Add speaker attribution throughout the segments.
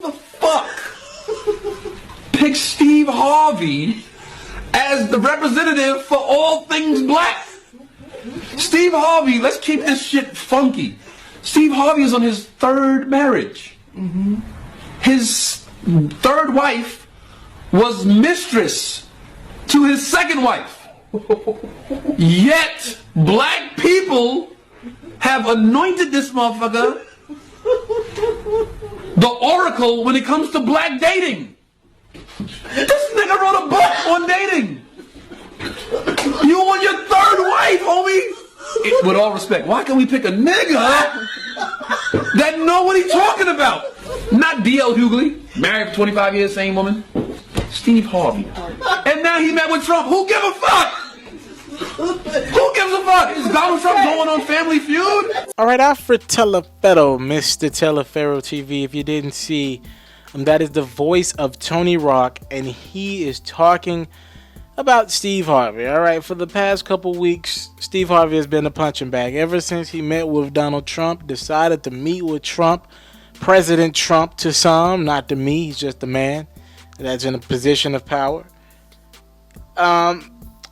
Speaker 1: the fuck pick Steve Harvey as the representative for all things black? Steve Harvey, let's keep this shit funky. Steve Harvey is on his third marriage. His third wife was mistress to his second wife. Yet, black people have anointed this motherfucker the oracle when it comes to black dating. This nigga wrote a book on dating. You on your third wife, homie? With all respect, why can't we pick a nigga that know what he's talking about? Not D.L. Hughley, married for 25 years, same woman. Steve Harvey. And now he met with Trump. Who gives a fuck? Who gives a fuck? Is Donald Trump going on Family Feud?
Speaker 2: All right, Alfred Telefero, Mr. Telefero TV. If you didn't see, that is the voice of Tony Rock, and he is talking about Steve Harvey. All right, for the past couple weeks, Steve Harvey has been a punching bag. Ever since he met with Donald Trump, decided to meet with Trump, President Trump to some, not to me, he's just a man that's in a position of power.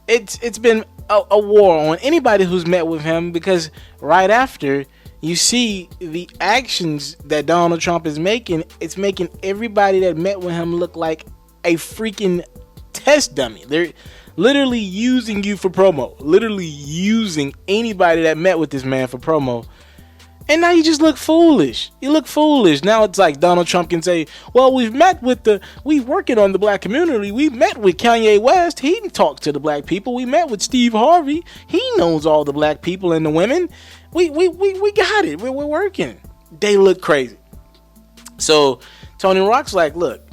Speaker 2: It's been a war on anybody who's met with him, because right after you see the actions that Donald Trump is making, it's making everybody that met with him look like a freaking test dummy. They're literally using you for promo, literally using anybody that met with this man for promo. And now you just look foolish. You look foolish. Now it's like Donald Trump can say, well, we working on the black community. We met with Kanye West. He talked to the black people. We met with Steve Harvey. He knows all the black people and the women. We got it. We're working. They look crazy. So Tony Rock's like, look,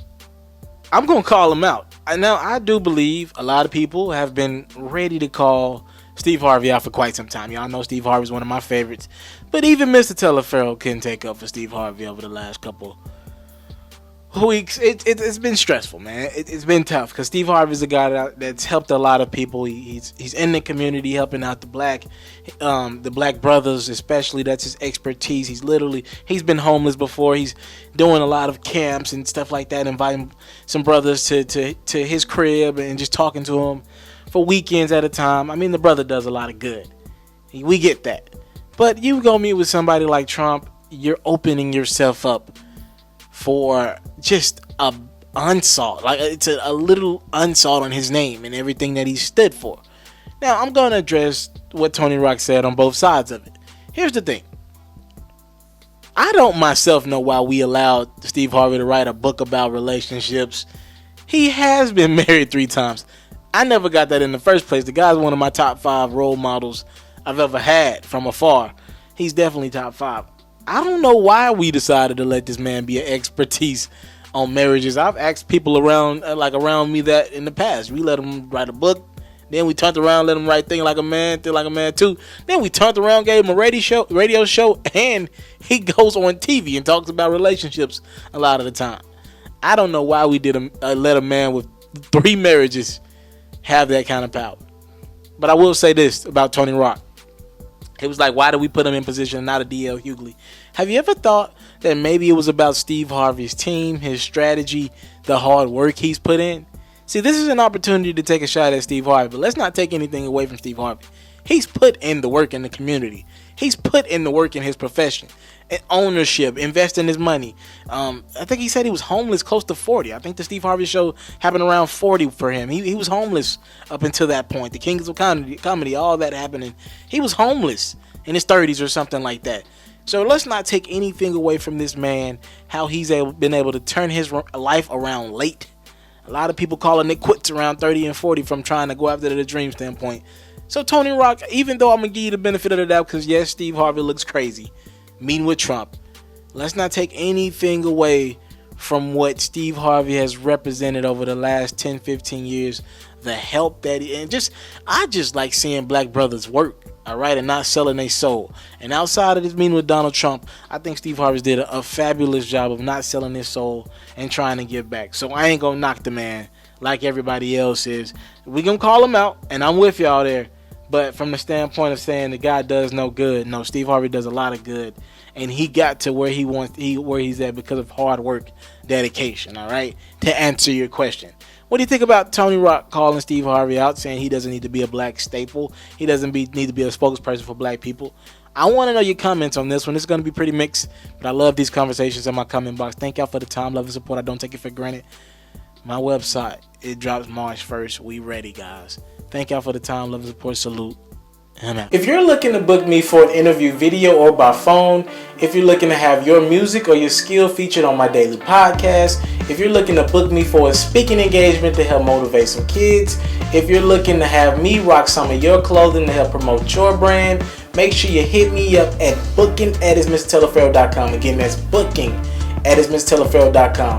Speaker 2: I'm going to call him out. Now, I do believe a lot of people have been ready to call Steve Harvey out for quite some time. Y'all know Steve Harvey's one of my favorites. But even Mr. Telefero couldn't take up for Steve Harvey over the last couple weeks. It's been stressful, man. It's been tough because Steve Harvey's a guy that's helped a lot of people. He's in the community helping out the black brothers, especially. That's his expertise. He's been homeless before. He's doing a lot of camps and stuff like that, inviting some brothers to his crib and just talking to them for weekends at a time. I mean, the brother does a lot of good. We get that. But you go meet with somebody like Trump, you're opening yourself up for just a insult. Like, it's a little insult on his name and everything that he stood for. Now, I'm going to address what Tony Rock said on both sides of it. Here's the thing. I don't myself know why we allowed Steve Harvey to write a book about relationships. He has been married 3 times. I never got that in the first place. The guy's one of my top 5 role models I've ever had from afar. He's definitely top 5. I don't know why we decided to let this man be an expertise on marriages. I've asked people around me that in the past. We let him write a book. Then we turned around, let him write Think Like a Man, Think Like a Man 2. Then we turned around, gave him a radio show, and he goes on TV and talks about relationships a lot of the time. I don't know why we let a man with 3 marriages have that kind of power. But I will say this about Tony Rock. It was like, why did we put him in position and not a D.L. Hughley? Have you ever thought that maybe it was about Steve Harvey's team, his strategy, the hard work he's put in? See, this is an opportunity to take a shot at Steve Harvey, but let's not take anything away from Steve Harvey. He's put in the work in the community. He's put in the work in his profession. And ownership, investing his money. I think he said he was homeless close to 40. I think the Steve Harvey show happened around 40 for him. He was homeless up until that point. The Kings of Comedy, all that happening. He was homeless in his 30s or something like that. So let's not take anything away from this man, how he's been able to turn his life around late. A lot of people calling it quits around 30 and 40 from trying to go after the dream standpoint. So Tony Rock, even though I'm going to give you the benefit of the doubt, because yes, Steve Harvey looks crazy meeting with Trump, let's not take anything away from what Steve Harvey has represented over the last 10, 15 years, the help that I just like seeing black brothers work, all right, and not selling their soul. And outside of this meeting with Donald Trump, I think Steve Harvey did a fabulous job of not selling his soul and trying to give back. So I ain't gonna knock the man like everybody else is. We gonna call him out, and I'm with y'all there. But from the standpoint of saying the guy does no good, no, Steve Harvey does a lot of good, and he got to where where he's at because of hard work, dedication. All right, to answer your question. What do you think about Tony Rock calling Steve Harvey out, saying he doesn't need to be a black staple? He doesn't need to be a spokesperson for black people. I want to know your comments on this one. It's going to be pretty mixed, but I love these conversations in my comment box. Thank y'all for the time, love, and support. I don't take it for granted. My website, it drops March 1st. We ready, guys. Thank y'all for the time, love, and support. Salute. If you're looking to book me for an interview, video, or by phone, if you're looking to have your music or your skill featured on my daily podcast, if you're looking to book me for a speaking engagement to help motivate some kids, if you're looking to have me rock some of your clothing to help promote your brand, make sure you hit me up at booking@ismrtelefarrell.com. Again, that's booking@ismrtelefarrell.com.